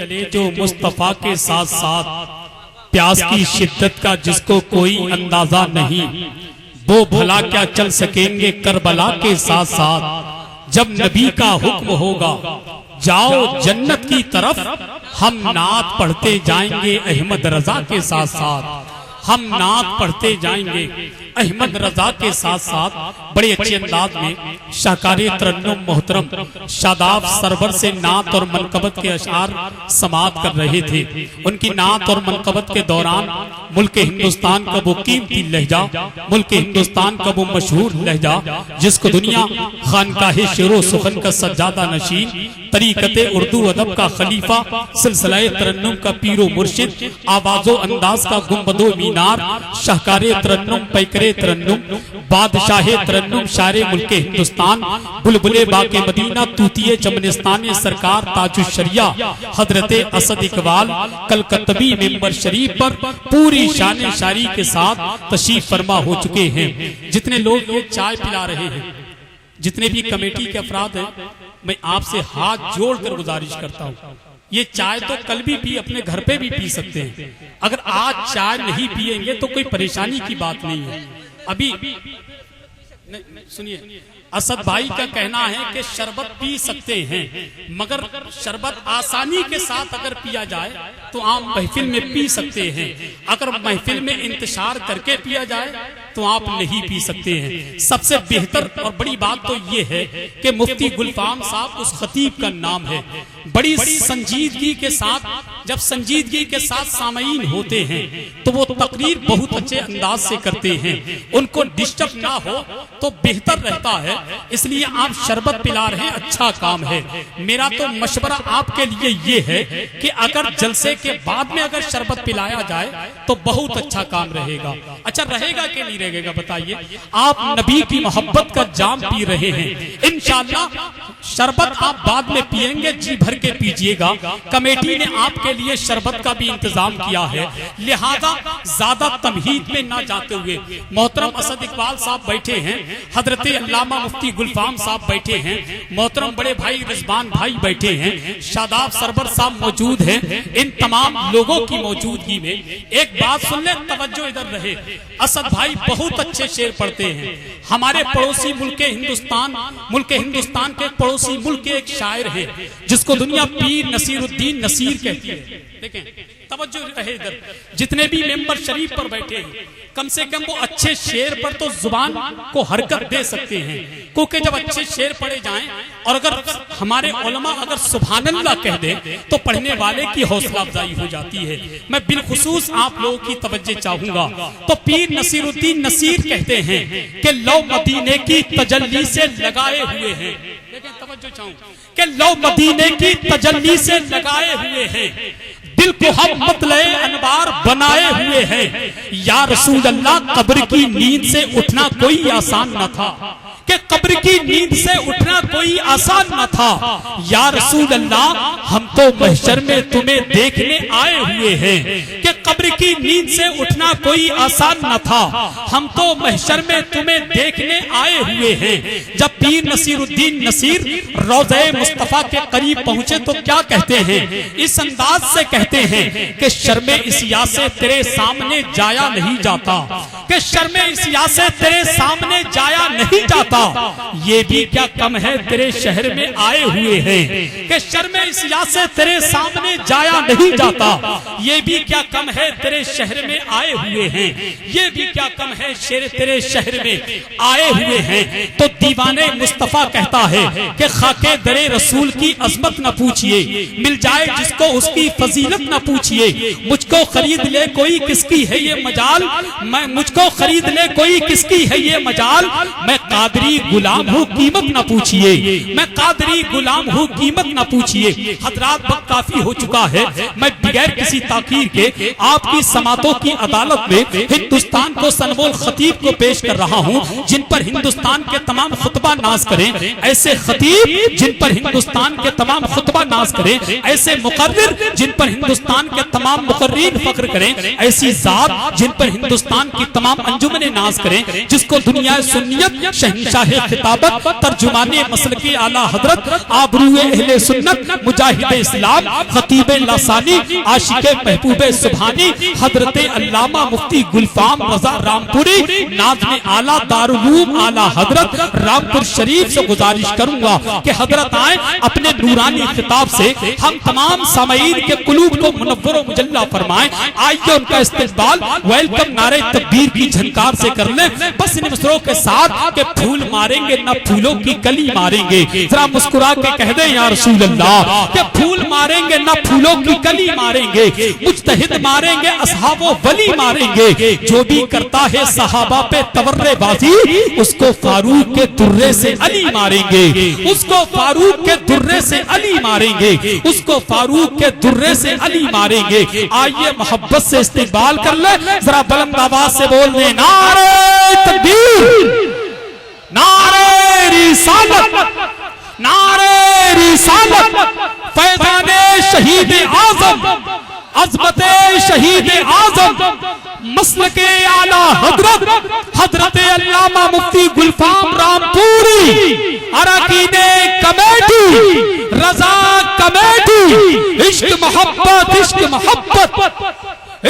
चले जो मुस्तफा के साथ साथ, प्यास की शिद्दत का जिसको कोई अंदाजा नहीं, वो भला क्या चल सकेंगे करबला के साथ साथ। जब नबी का हुक्म होगा जाओ जन्नत की तरफ, हम नात पढ़ते जाएंगे अहमद रजा के साथ साथ, हम नात पढ़ते जाएंगे अहमद रजा के साथ साथ। बड़े अच्छे अंदाज में शाहकारी तरन्नुम मोहतरम शादाब सरवर से नात और मनकबत के अशार समात कर रहे थे। उनकी नात और मनकबत के दौरान मुल्क हिंदुस्तान का वो कीमती लहजा, मुल्क हिंदुस्तान का वो मशहूर लहजा जिसको दुनिया खानकाहे शेरो सुखन का सज्जादा नशीन, तरीकते उर्दू अदब का खलीफा, सिलसिला तरन्नुम का पीरो मुर्शिद, आवाजो अंदाज का गुंबदो मीनार, शाहकारे तरन्नुम पैकरे तरन्नुम, बादशाहे तरन्नुम शारे मुल्क हिंदुस्तान, बुलबुले बाके मदीना तूतिये चमनिस्तान सरकार ताजुश शरिया हजरत असद इकबाल कलकत्तबी मेंबर शरीफ पर पूरी शान शारी के साथ तशरीफ फरमा हो चुके हैं। जितने लोग ये चाय पिला रहे हैं, जितने भी कमेटी के अफराद हैं, मैं आपसे हाथ जोड़कर गुजारिश करता हूँ, ये चाय तो कल भी पी, अपने घर पे भी पी सकते हैं। अगर आज चाय नहीं पिएंगे तो कोई परेशानी की बात नहीं है। अभी सुनिए, असद भाई का कहना है कि शरबत पी सकते हैं, मगर शरबत आसानी के साथ अगर पिया जाए तो आप महफिल में पी सकते हैं, अगर महफिल में इंतशार करके पिया जाए तो आप नहीं पी सकते हैं। सबसे बेहतर और बड़ी बात तो ये है कि मुफ्ती गुलफाम साहब उस खतीब का नाम है, बड़ी संजीदगी के साथ, जब संजीदगी के साथ सामईन होते हैं तो वो तकरीर बहुत अच्छे अंदाज से करते हैं, उनको डिस्टर्ब ना हो तो बेहतर रहता है। इसलिए आप शरबत पिला रहे हैं, अच्छा काम है। मेरा तो मशवरा आपके लिए ये है कि अगर जलसे के बाद में अगर शरबत पिलाया जाए तो बहुत अच्छा काम रहेगा। अच्छा रहेगा कि नहीं रहेगा बताइए? आप नबी की मोहब्बत का जाम पी रहे हैं, इंशाअल्लाह शरबत आप बाद में पिएंगे, जी भर के पीजिएगा। कमेटी ने आपके लिए शरबत का भी इंतजाम किया है, लिहाजा ज्यादा तमहीद में ना जाते हुए मोहतरम असद इकबाल साहब बैठे हैं, हजरत अल्लामा मुफ्ती गुलफाम साहब बैठे हैं, मोहतरम बड़े भाई रिजवान भाई बैठे हैं, शादाब सरवर साहब मौजूद हैं। इन तमाम लोगों की मौजूदगी में एक बात सुन ले, तवज्जो इधर रहे। असद भाई बहुत अच्छे शेर पढ़ते हैं, हमारे पड़ोसी मुल्क हिंदुस्तान के पड़ोसी मुल्क के एक शायर है जिसको दुनिया पीर नसीरुद्दीन नसीर कहती है। देखें तवज्जो रहे इधर, जितने भी मेंबर शरीफ पर बैठे हैं कम से कम वो अच्छे शेर पर तो जुबान को हरकत दे सकते हैं, क्योंकि जब अच्छे शेर पढ़े जाएं और अगर हमारे उलमा अगर सुभानअल्लाह कह दे तो पढ़ने वाले की हौसला अफजाई हो जाती है। मैं बिलखुसूस आप लोगों की तवज्जो चाहूंगा। तो पीर नसीरुद्दीन नसीर कहते हैं कि लो मदीने की तजल्ली से लगाए हुए हैं, लेकिन तवज्जो चाहूं कि लो मदीने की तजल्ली से लगाए हुए हैं, दिल को हम मतले अनवार बनाए हुए हैं। या रसूल अल्लाह कब्र की नींद से उठना कोई आसान न था, कि कब्र की नींद से उठना कोई आसान न था। या रसूल अल्लाह हम तो महशर में तुम्हें देखने आए हुए हैं, कि कब्र की नींद से उठना कोई आसान न था, हम तो महशर में तुम्हें देखने आए हुए हैं। जब पीर नसीरुद्दीन नसीर रोज़े मुस्तफा के करीब पहुंचे तो क्या कहते हैं? इस अंदाज से कहते हैं कि शर्मे इसिया से तेरे सामने जाया नहीं जाता, कि शर्मे इसिया से तेरे सामने जाया नहीं जाता, ये भी क्या कम है तेरे शहर में आए हुए हैं, कि शर्मे इसिया से तेरे सामने जाया नहीं जाता, ये भी क्या कम है तेरे शहर में आए हुए हैं, ये भी क्या कम है शेर तेरे शहर में आए हुए हैं। तो दीवाने मुस्तफा कहता है कि खाके दरे रसूल की अजमत न पूछिए, मिल जाए जिसको उसकी फजीलत न पूछिए, मुझको खरीद ले कोई किसकी है ये मजाल, मैं मुझको खरीद ले कोई किसकी है ये मजाल, मैं कादरी गुलाम हूँ कीमत न पूछिए, मैं कादरी गुलाम हूँ कीमत न पूछिए। हजरात वक्त काफी हो चुका है, मैं बगैर किसी ताकीर के आपकी समातों की अदालत में हिंदुस्तान को सनबोल खतीब को पेश कर रहा हूँ, जिन पर हिंदुस्तान के तमाम खुतबा नाज करें। ऐसे खतीब जिन पर हिंदुस्तान के तमाम खुतबा नाज करें, ऐसे मुकर्रिर जिन पर हिंदुस्तान के तमाम मुकर्रीन फख्र करें, ऐसी जात जिन पर हिंदुस्तान की तमाम अंजुमने नाज करें, जिसको दुनिया सुन्नियत शहंशाह खिताबत तर्जुमाने मसलके आला हजरत आबरूए अहले सुन्नत मुजाहिद इस्लाम खतीबे लासानी आशिके महबूबे सुभानी हजरत अल्लामा मुफ्ती गुलफाम रजा रामपुरी नाज़िम आला दारुल आला हजरत रामपुर शरीफ से गुजारिश करूंगा कि हजरत आए अपने नूरानी खिताब से हम तमाम सामईन के कुलूब को मुनव्वर व मुजल्ला फरमाएं। आइए उनका इस्तेक़बाल वेलकम नारे तकबीर की झनकार से कर ले। बस इन मिसरों के साथ के फूल मारेंगे ना फूलों की कली मारेंगे, जरा मुस्कुरा के कह दे या रसूल अल्लाह के फूल मारेंगे ना फूलों की कली मारेंगे, मुज्तहिद मारेंगे असहाबो वली मारेंगे, जो भी करता है सहाबा पे तवर्रेबाजी उसको फारूक के दुर्रे से अली मारेंगे, उसको फारूक के दुर्रे से अली मारेंगे, उसको फारूक के दुर्रे से अली मारेंगे। आइए मोहब्बत से इस्तेक़बाल कर ले, जरा बुलंद आवाज से बोल दे नारे तकबीर, नारे रिसालत, नारे रिसालत, फैज़ाने शहीद आज़म, अज़मते शहीद आज़म, मसलके आला हजरत हजरत अल्लामा मुफ्ती गुलफाम रामपुरी अरकीने कमेटी रजा कमेटी इश्क मोहब्बत इश्क मोहब्बत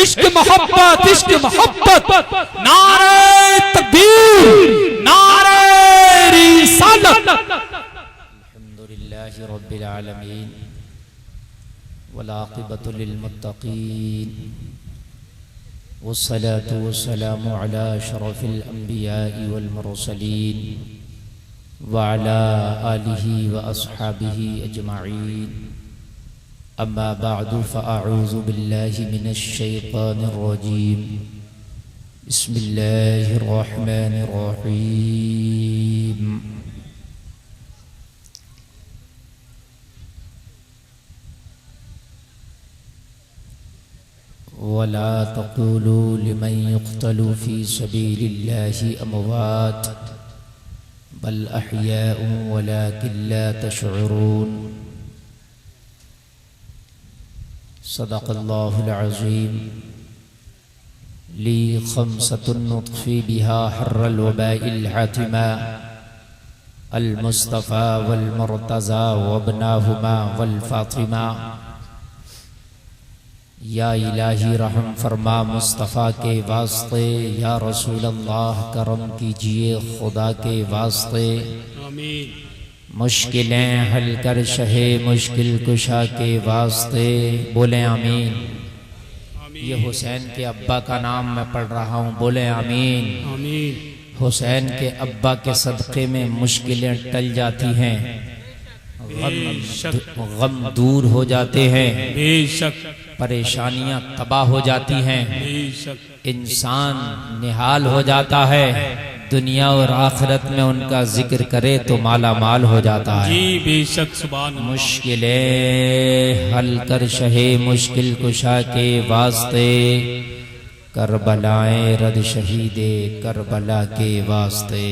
इश्क मोहब्बत इश्क मोहब्बत नारे तकबीर नारे रिसालत। अल्हम्दुलिल्लाहि रब्बिल आलमीन वल आक़िबतु लिल मुत्तक़ीन वस्सलातु वस्सलामु अला अशरफिल अंबियाइ वल मुरसलीन व अला आलिहि व अस्हाबिहि अजमईन। अम्मा बअदु फ़अऊज़ु बिल्लाहि मिनश शैतानिर रजीम। बिस्मिल्लाहिर रहमानिर रहीम। वला तक़ूलू लिमन युक़्तलू फ़ी सबीलिल्लाहि अमवात बल अहयाउन वलाकिन ला तशऊरून। सदक़ल्लाहुल अज़ीम। ली ख़म्सतुन नुत्फ़ी बिहा हर्रल वबाइल हातिमा अल मुस्तफ़ा वल मुर्तज़ा वब्नाहुमा वल फ़ातिमा। या इलाही रहम फरमा मुस्तफ़ा के वास्ते, या रसूल अल्लाह करम कीजिए खुदा के वास्ते। मुश्किलें हल कर शहे मुश्किल कुशा के वास्ते, बोले आमीन। ये हुसैन के अब्बा का नाम मैं पढ़ रहा हूँ, बोले आमीन। हुसैन के अब्बा के सदक़े में मुश्किलें टल जाती हैं, गम दूर हो जाते हैं, बेशक परेशानियां तबाह हो जाती हैं, इंसान निहाल हो जाता है, दुनिया और आखिरत में उनका जिक्र करे तो माला माल हो जाता है। जी बेशक सुभान। मुश्किलें हल कर शहे मुश्किल कुशा के वास्ते, करबलाएं रद शहीदे करबला के वास्ते।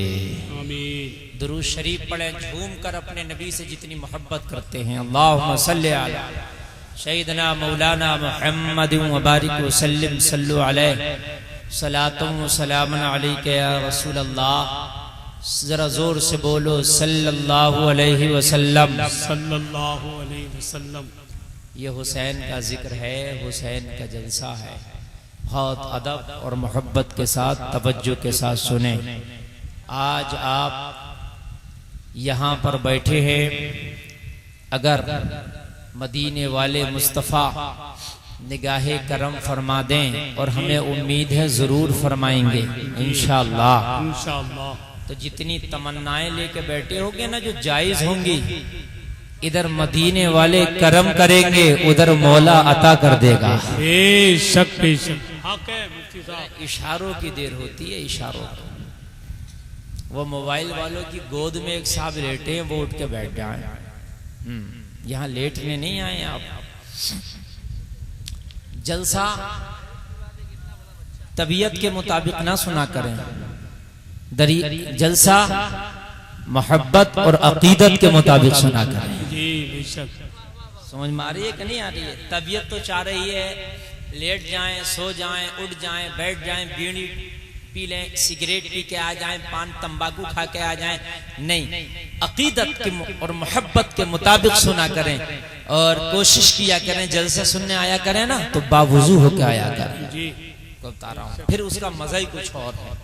दुरूद शरीफ पढ़ें, झूम कर अपने नबी से जितनी मोहब्बत करते हैं। अल्लाहुम्मा सल्ली अला सय्यदना मौलाना मुहम्मद व बारिक व सल्लिम सल्लु अलैहि सलातुम व सलामुन अलैका या रसूल अल्लाह। जरा जोर से बोलो सल्लल्लाहु अलैहि वसल्लम, सल्लल्लाहु अलैहि वसल्लम। ये हुसैन का जिक्र है, हुसैन का जलसा है। बहुत अदब और मोहब्बत के साथ तवज्जो के साथ सुने। आज आप यहाँ पर बैठे हैं, अगर मदीने वाले मुस्तफ़ा निगाहे करम फरमा दें, और हमें उम्मीद है ज़रूर फरमाएंगे इंशाअल्लाह। तो जितनी तमन्नाएं लेके बैठे होंगे ना जो जायज़ होंगी, इधर मदीने वाले करम करेंगे, उधर मौला अता कर देगा। बेशक बेशक। इशारों की देर होती है, इशारों की। वो मोबाइल वालों की गोद में एक साहब लेटे हैं, वो उठ के बैठ जाए। यहाँ लेटने नहीं आए आप। जलसा तबीयत के मुताबिक ना सुना करें। जलसा मोहब्बत और अकीदत के मुताबिक सुना करें। जी बेशक। समझ में आ रही है कि नहीं आ रही है? तबीयत तो चाह रही है लेट जाएं, सो जाएं, उठ जाएं, बैठ जाएं, बीड़ी पी लें, सिगरेट पी के आ जाएं, पान तंबाकू खा के आ जाएं। नहीं, अकीदत के और मोहब्बत के मुताबिक सुना करें और कोशिश किया करें जलसा सुनने आया करें ना तो बावजू होके आया करें। जी बता रहा हूं, फिर उसका मजा ही कुछ और है।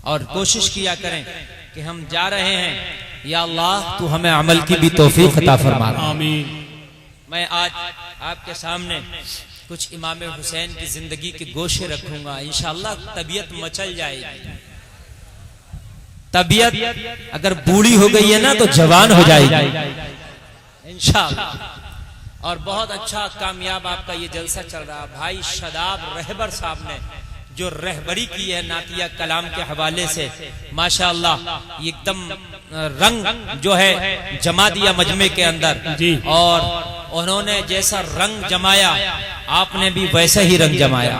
और कोशिश किया करें कि हम जा रहे हैं, या अल्लाह तू हमें अमल की भी तौफीक अता फरमा। आमीन। मैं आज आपके सामने कुछ इमाम हुसैन की जिंदगी के गोशे रखूंगा। इंशाअल्लाह तबीयत मचल जाएगी। तबीयत अगर बूढ़ी हो गई है ना तो जवान हो जाएगी इंशाअल्लाह। और बहुत अच्छा कामयाब आपका ये जलसा चल रहा। भाई शदाब रहबर साहब ने जो रहबरी की है नातिया कलाम के हवाले से, माशाअल्लाह एकदम रंग जो है जमा दिया मजमे के अंदर। और उन्होंने जैसा रंग जमाया आपने भी वैसा ही रंग जमाया।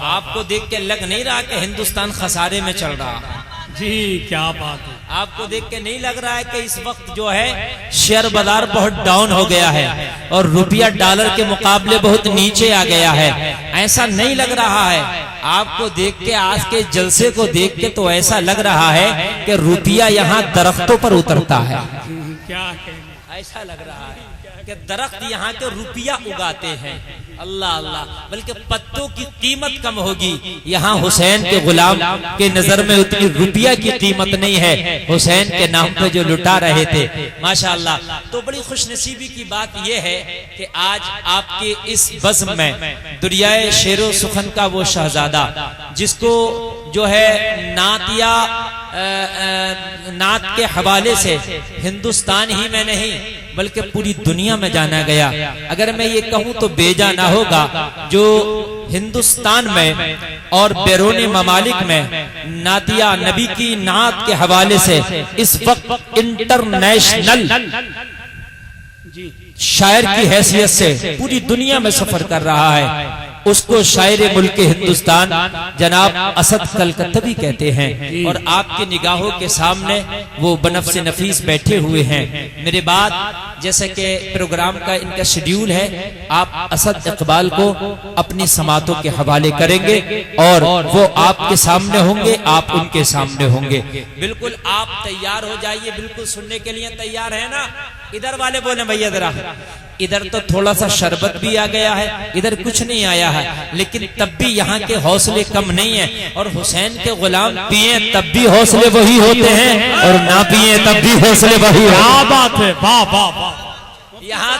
आपको देख के लग नहीं रहा कि हिंदुस्तान खसारे में चल रहा। जी क्या बात है। आपको देख के नहीं लग रहा है कि इस वक्त जो है शेयर बाजार बहुत डाउन हो गया है और रुपया डॉलर के मुकाबले बहुत नीचे आ गया है? ऐसा नहीं लग रहा है। आपको देख के, आज के जलसे को देख के तो ऐसा लग रहा है कि रुपया यहाँ दरख्तों पर उतरता है। क्या ऐसा लग रहा है कि दरख्त यहाँ के रुपया उगाते हैं। अल्लाह अल्लाह, बल्कि पत्तों की कीमत कम होगी। यहाँ हुसैन के गुलाम के नजर में उतनी रुपया की कीमत नहीं है हुसैन के नाम पे जो लुटा रहे थे। माशाअल्लाह। तो बड़ी खुशनसीबी की बात यह है कि आज आपके इस बज़्म में दुरियाए शेरो सुखन का वो शहजादा जिसको जो है नातिया नात के हवाले से हिंदुस्तान ही में नहीं बल्कि पूरी दुनिया में जाना गया। अगर मैं ये कहूं तो बेजा ना होगा, जो हिंदुस्तान में और बैरूनी ममालिक में नातिया नबी की नात के हवाले से इस वक्त इंटरनेशनल शायर की हैसियत से पूरी दुनिया में सफर कर रहा है, उसको शायर मुल्क हिंदुस्तान जनाब असद कलकत्तवी कहते हैं। और आपकी निगाहों के सामने वो बनफ्स नफीस बैठे हुए हैं। मेरे बाद जैसे कि प्रोग्राम का इनका शेड्यूल है, आप असद इकबाल को अपनी समातों के हवाले करेंगे और वो आपके सामने होंगे, आप उनके सामने होंगे। बिल्कुल आप तैयार हो जाइए। बिल्कुल सुनने के लिए तैयार है ना? इधर वाले बोले भैया जरा, इधर तो थोड़ा सा शरबत भी आ गया है, इधर कुछ नहीं आया है, लेकिन तब भी यहाँ के हौसले कम नहीं है। और हुसैन के गुलाम पिए तब भी हौसले वही होते हैं और ना पिए तब भी हौसले वही। क्या बात है, वाह वाह वाह। यहाँ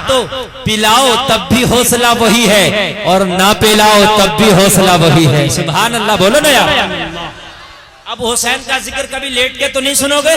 तो पिलाओ तब भी हौसला वही है और ना पिलाओ तब भी हौसला वही है। सुभान अल्लाह बोलो ना यार। अब हुसैन का जिक्र कभी लेट के तो नहीं सुनोगे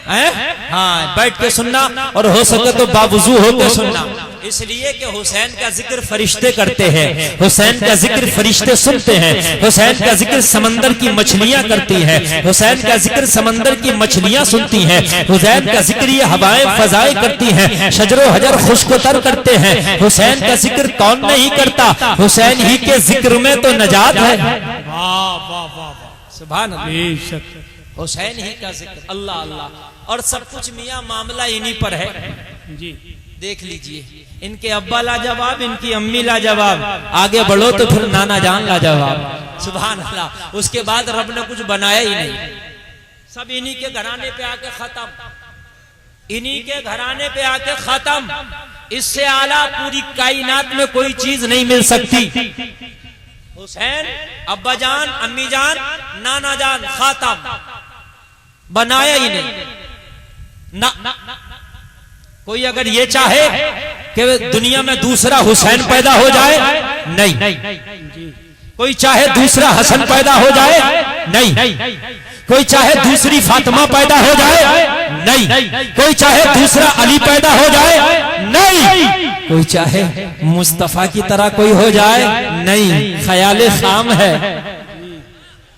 हैं? हाँ, बैठ के सुनना और हो सके तो बावजू होकर सुनना। इसलिए कि हुसैन का जिक्र फरिश्ते करते हैं, हुसैन का जिक्र फरिश्ते सुनते हैं, हुसैन का जिक्र समंदर की मछलियां करती हैं, हुसैन का जिक्र समंदर की मछलियां सुनती हैं, हुसैन का जिक्र ये हवाएं फजाएं करती हैं, शजरो हजर खुशकोतर करते हैं। हुसैन का जिक्र कौन नहीं करता? हुसैन ही के जिक्र में तो नजात है। वाह वाह वाह, सुभान अल्लाह। हुसैन ही का जिक्र, अल्लाह अल्लाह। और सब कुछ मियां मामला इन्हीं पर है जी। देख लीजिए, इनके अब्बा लाजवाब, इनकी अम्मी लाजवाब, आगे बढ़ो तो फिर नाना जान लाजवाब। सुभान अल्लाह। उसके बाद रब ने कुछ बनाया ही नहीं, सब इन्हीं के घराने पे आके खत्म, इन्हीं के घराने पे आके खत्म। इससे आला पूरी कायनात में कोई चीज नहीं मिल सकती। हुसैन, अब्बा जान, अम्मी जान, नाना जान, खातम, बनाया ही नहीं ना। कोई अगर ये चाहे कि दुनिया में दूसरा हुसैन पैदा हो जाए, नहीं। कोई चाहे दूसरा हसन पैदा हो जाए, नहीं। कोई चाहे दूसरी फातिमा पैदा हो जाए, नहीं। कोई चाहे दूसरा अली पैदा हो जाए, नहीं। कोई चाहे मुस्तफा की तरह कोई हो जाए, नहीं। ख्याल खाम है।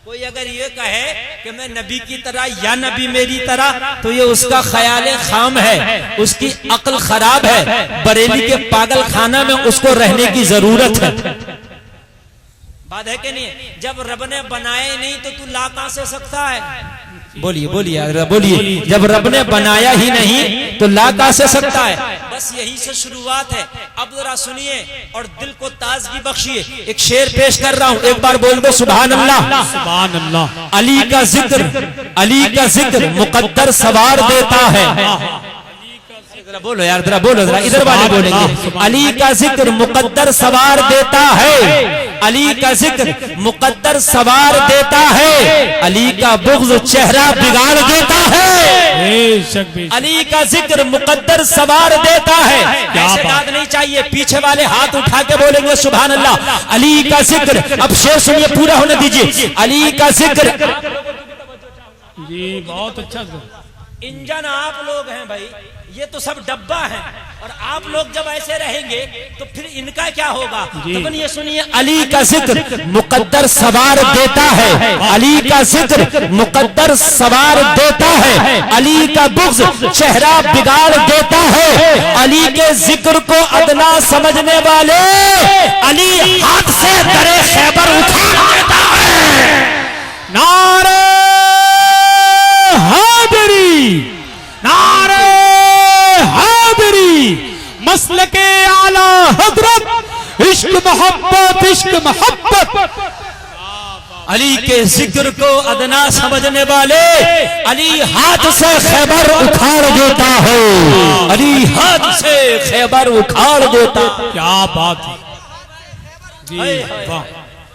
कोई अगर ये कहे कि मैं नबी की तरह या नबी मेरी तरह, तो ये उसका ख्याल खाम है, उसकी अक्ल खराब है। बरेली के पागल खाना में उसको रहने की जरूरत है। बात है कि नहीं? जब रब ने बनाया ही नहीं तो तू ला कहां से सकता है? बोलिए बोलिए बोलिए, जब रब ने बनाया ही नहीं तो ला कहां से सकता है? बस यही से शुरुआत है। अब जरा सुनिए और दिल को ताजगी बख्शिए। एक शेर पेश कर रहा हूं, एक बार बोल दो सुभान अल्लाह। सुभान अल्लाह। अली का जिक्र मुकद्दर सवार देता है। बोलो यार, जरा बोलो, जरा इधर वाले बोलेंगे। अली का जिक्र मुकद्दर सवार देता है, अली का जिक्र मुकद्दर सवार देता है, अली का बुग़्ज़ चेहरा बिगाड़ देता है। अली का जिक्र मुकद्दर सवार देता है। ऐसे बात नहीं चाहिए, पीछे वाले हाथ उठा के बोलेंगे सुभान अल्लाह। अली का जिक्र, अब शेर सुनिए, पूरा होने दीजिए। अली का जिक्र जी बहुत अच्छा। इंजन आप लोग हैं भाई, ये तो सब डब्बा है, और आप लोग जब ऐसे रहेंगे तो फिर इनका क्या होगा? तो ये सुनिए, अली का जिक्र मुकद्दर सवार देता है, अली का जिक्र मुकद्दर सवार देता है, अली का बुग़्ज़ चेहरा बिगाड़ देता है, अली के जिक्र को अदना समझने वाले अली हाथ से दरे खैबर उठा देता है। नारे हैदरी, नारे हैदरी, मसलके आला हजरत, इश्क मोहब्बत, इश्क मोहब्बत। अली के जिक्र को अदना समझने वाले अली हाथ से खैबर उखाड़ देता है, अली हाथ से खैबर उखाड़ देता। क्या बात है जी, वाह,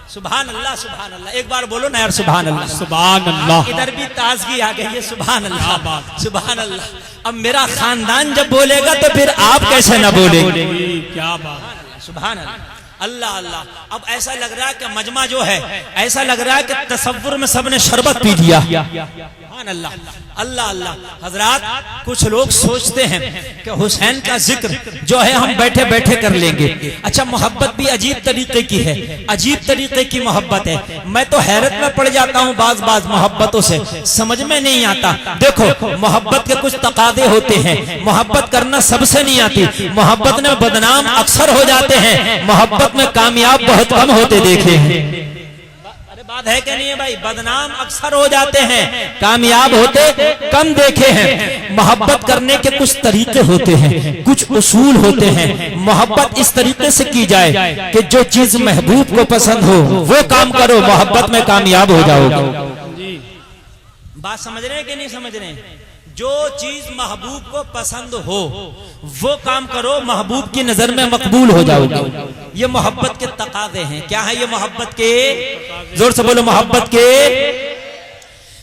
सुभान अल्लाह, सुभान अल्लाह। एक बार बोलो ना यार, सुभान अल्लाह, सुभान अल्लाह। इधर भी ताजगी आ गई है, सुभान अल्लाह, सुभान अल्लाह। अब मेरा खानदान जब बोलेगा तो फिर आप कैसे ना बोलेंगे? क्या बात, सुभान अल्लाह, अल्लाह अल्लाह। अब ऐसा लग रहा है कि मजमा जो है, ऐसा लग रहा है कि तसव्वुर में सबने शरबत पी लिया। सुभान अल्लाह, अल्लाह अल्लाह। हजरात, कुछ लोग सोचते हैं कि हुसैन का जिक्र जो है हम बैठे बैठे कर लेंगे। अच्छा, मोहब्बत भी अजीब तरीके की है, अजीब तरीके की मोहब्बत है। मैं तो हैरत में पड़ जाता हूँ बाज मोहब्बतों से, समझ में नहीं आता। देखो, मोहब्बत के कुछ तकादे होते हैं, मोहब्बत करना सबसे नहीं आती। मोहब्बत में बदनाम अक्सर हो जाते हैं, मोहब्बत में कामयाब बहुत कम होते देखे हैं। बात है कि नहीं है भाई? बदनाम अक्सर हो जाते हैं, कामयाब होते कम देखे हैं। मोहब्बत करने के कुछ तरीके होते हैं, कुछ उसूल होते हैं। मोहब्बत इस तरीके से की जाए कि जो चीज महबूब को पसंद हो वो काम करो, मोहब्बत में कामयाब हो जाओगे। बात समझ रहे हैं कि नहीं समझ रहे हैं? जो चीज महबूब को पसंद हो वो काम करो, महबूब की नजर में मकबूल हो जाओगे। ये मोहब्बत के तकाज़े हैं। क्या है ये मोहब्बत के? जोर से बोलो, मोहब्बत के।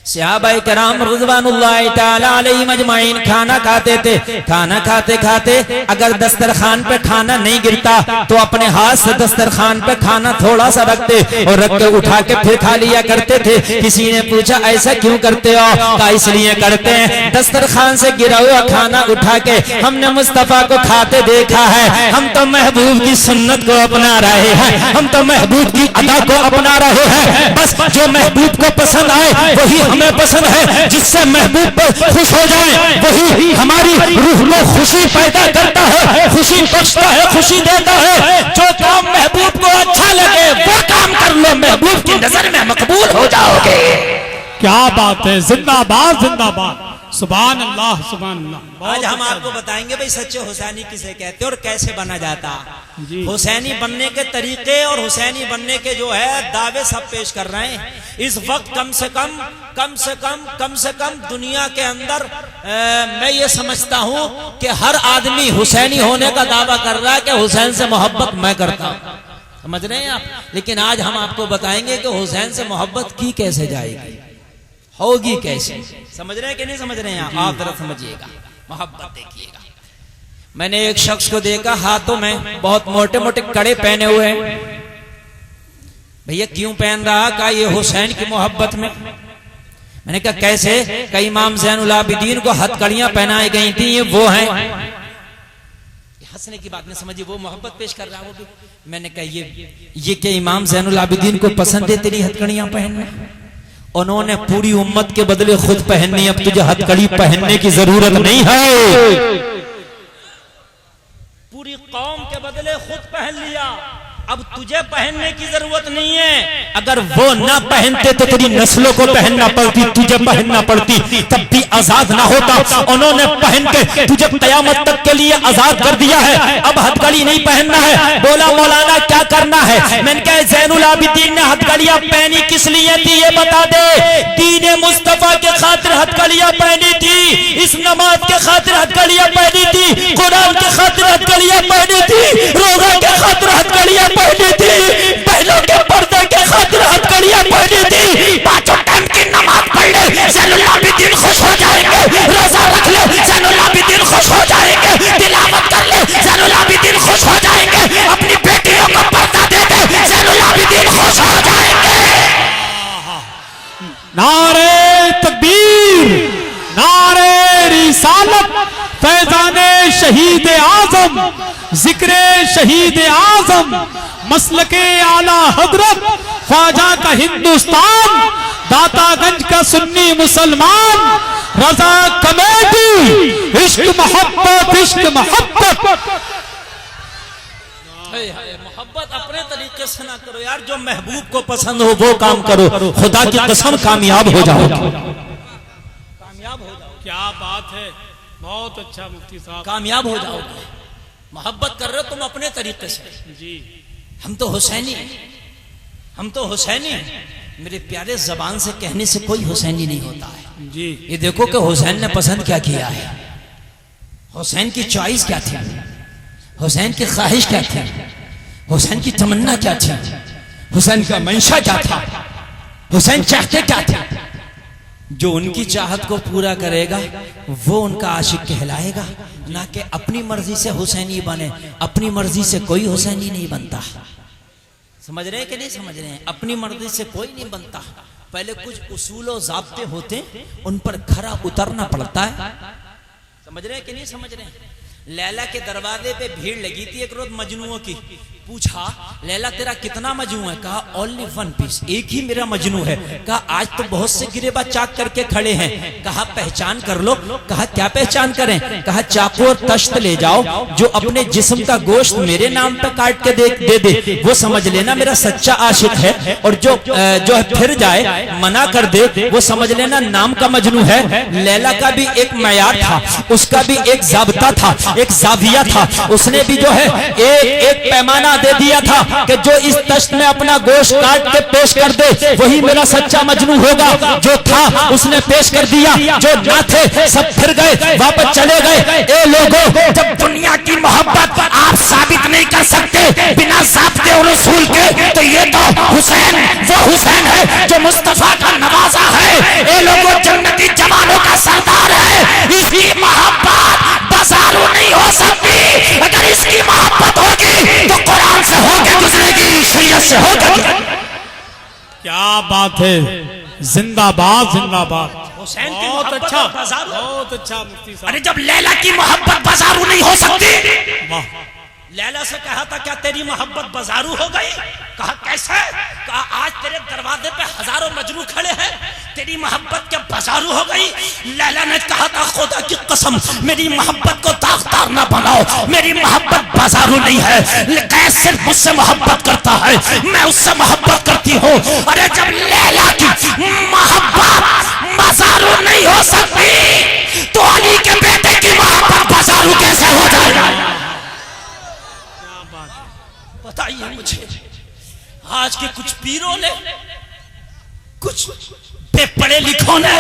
सहाबाए किराम रिज़वानुल्लाहि ताला अलैहिम अजमाइन खाना खाते थे। खाना खाते खाते अगर दस्तरखान पे खाना नहीं गिरता तो अपने हाथ से दस्तरखान पे खाना थोड़ा सा रखते और रख के उठा के फिर खा लिया करते थे। किसी ने पूछा ऐसा क्यों करते हो? कहा इसलिए करते हैं, दस्तरखान से गिरा हुआ खाना उठा के हमने मुस्तफा को खाते देखा है। हम तो महबूब की सुन्नत को अपना रहे हैं, हम तो महबूब की अदा को अपना रहे हैं। बस जो महबूब को पसंद आए वही हमें पसंद है, जिससे महबूब पर खुश हो जाए वही हमारी रूह में खुशी पैदा करता है, खुशी बख्शता है, खुशी देता है। जो काम महबूब को अच्छा लगे वो काम कर लो, महबूब की नजर में मकबूल हो जाओगे। क्या बात है, जिंदाबाद जिंदाबाद, सुभान अल्लाह सुभान अल्लाह। आज हम आपको बताएंगे भाई सच्चे हुसैनी किसे कहते हैं और कैसे बना जाता। हुसैनी बनने के तरीके और हुसैनी बनने के जो है दावे सब पेश कर रहे हैं। इस वक्त कम से कम दुनिया के अंदर मैं ये समझता हूँ कि हर आदमी हुसैनी होने का दावा कर रहा है कि हुसैन से मोहब्बत मैं करता हूँ। समझ रहे हैं आप? लेकिन आज हम आपको बताएंगे कि हुसैन से मोहब्बत की कैसे जाएगी, होगी कैसे। समझ रहे हैं कि नहीं समझ रहे हैं आप जरा समझिएगा, मोहब्बत देखिएगा। मैंने एक शख्स को देखा हाथों में बहुत मोटे मोटे कड़े पहने हुए हैं। भैया क्यों पहन रहा? कहा ये हुसैन की मोहब्बत में। मैंने कहा कैसे? कहा इमाम ज़ैनुल आबिदीन को हथकड़ियां पहनाई गई थी, ये वो हैं। हंसने की बात नहीं समझिए, वो मोहब्बत पेश कर रहा है वो भी। मैंने कहा ये क्या इमाम ज़ैनुल आबिदीन को पसंद है तेरी हथकड़ियां पहनना? उन्होंने पूरी उम्मत के बदले खुद पहननी, अब तुझे हथकड़ी पहनने की जरूरत नहीं है। पूरी कौम के बदले खुद पहन लिया, अब तुझे पहनने की जरूरत नहीं है। अगर वो ना पहनते तो तेरी नस्लों को पहनना पड़ती, तुझे पहनना पड़ती, तब भी आजाद ना होता। उन्होंने पहन के तुझे कयामत तक के लिए आजाद कर दिया है। अब हथकड़ी नहीं पहनना है। बोला मौलाना क्या करना है? मैंने कहा ज़ैनुल आबिदीन ने हथकड़ियां पहनी किस लिए थी ये बता दे। दीन मुस्तफा के खातिर हथकड़ियां पहनी थी, इस नमाज के खातिर हथकड़ियां पहनी थी, कुरान के खातिर हथकड़ियां पहनी थी, रोजा के खातिर हथकड़ियां पहनी थी, बहनों के पर्दे के खातिर हथकड़ियां पहनी थी। पांचों टाइम की नमाज पढ़ ले ज़ैनुल आबिदीन खुश हो जाएंगे, रोजा रख ले ज़ैनुल आबिदीन खुश हो जाएंगे, तिलावत कर ले ज़ैनुल आबिदीन खुश हो जाएंगे, अपनी बेटियों को पर्दा दे दे ज़ैनुल आबिदीन खुश हो जाएंगे। नारे तकबीर, नारे रिसालत, फैजाने शहीद आजम, जिक्रे शहीद आजम, मसलके आला हजरत, ख्वाजा का हिंदुस्तान, दातागंज का सुन्नी मुसलमान, रजा कमेटी, इश्क मोहब्बत, इश्क मोहब्बत। मोहब्बत अपने तरीके से ना करो यार, जो महबूब को पसंद हो वो काम करो। खुदा की कसम कामयाब हो जाओ, कामयाब हो जाओ। क्या बात है, बहुत अच्छा मुफ्ती साहब, कामयाब हो जाओगे। मोहब्बत कर रहे हो तुम अपने तरीके से जी। हम तो हुसैनी, हम तो हुसैनी। मेरे प्यारे जबान से कहने से कोई हुसैनी नहीं होता है जी। ये देखो कि हुसैन ने पसंद क्या किया है, हुसैन की चॉइस क्या थी, हुसैन की ख्वाहिश क्या थी, हुसैन की तमन्ना क्या थी, हुसैन का मंशा क्या था, हुसैन चाहते क्या थे। जो उनकी चाहत को पूरा करेगा वो उनका आशिक कहलाएगा, ना कि अपनी मर्जी से हुसैनी बने। अपनी मर्जी से कोई हुसैनी नहीं बनता। समझ रहे हैं कि नहीं समझ रहे हैं? अपनी मर्जी से कोई नहीं बनता। पहले कुछ उसूल और ज़ाब्ते होते, उन पर खरा उतरना पड़ता है। समझ रहे हैं कि नहीं समझ रहे हैं? लैला के दरवाजे पे भीड़ लगी थी एक रोज मजनुओं की। पूछा लैला तेरा कितना मजनू है? कहा ओनली वन पीस, एक ही मेरा मजनू है। कहा आज तो बहुत से गिरेबा चाक करके खड़े हैं। कहा पहचान कर लो। कहा क्या पहचान करें? कहा चाकू और तश्त ले जाओ, जो अपने जिस्म का गोश्त मेरे नाम पे काट के दे दे वो समझ लेना मेरा सच्चा आशिक है, और जो है फिर जाए मना कर दे वो समझ लेना नाम का मजनू है। लैला का भी एक मयार था, उसका भी एक ज़ाब्ता था, एक जाविया था। उसने भी जो है एक पैमाना दे दिया था कि जो इस तश्त में अपना गोश्त काट के पेश कर दे वही मेरा सच्चा मजनू होगा। जो था उसने पेश कर दिया, जो ना थे सब फिर गए, वापस चले गए। ए लोगों, जब दुनिया की मोहब्बत आप साबित नहीं कर सकते बिना ज़ाब्ते और उसूल के, तो ये तो हुसैन वो हुसैन है जो मुस्तफा का नवाजा है। ए लोगों, जन्नती जवानों का सरदार है। इसकी मोहब्बत बाजारों नहीं हो सकती। अगर इसकी मोहब्बत होगी तो कुरान से होकर गुजरेगी, शरीयत से होकर। क्या बात है, जिंदाबाद जिंदाबाद। हुसैन की बहुत मोहब्बत अच्छा, बाजारू। बहुत अच्छा मुफ्ती साहब। अरे जब लैला की मोहब्बत बाजारू नहीं हो सकती, वाह। लैला से कहा था क्या तेरी मोहब्बत बाजारू हो गई? कहा कैसे? कहा आज तेरे दरवाजे पे हजारों मजनू खड़े हैं, तेरी मोहब्बत क्या बाजारू हो गई? लैला ने कहा था खुदा की कसम मेरी मोहब्बत को दागदार ना बनाओ, मेरी मोहब्बत बाजारू नहीं है। कैसे सिर्फ मुझसे मोहब्बत करता है, मैं उससे मोहब्बत करती हूँ। अरे जब लैला की मोहब्बत बाजारू नहीं हो सकती तो अली के बेटे की मोहब्बत बाजारू कैसे हो जाएगा? बताइए मुझे। आज के कुछ पीरों ने, कुछ बेपढ़े लिखों ने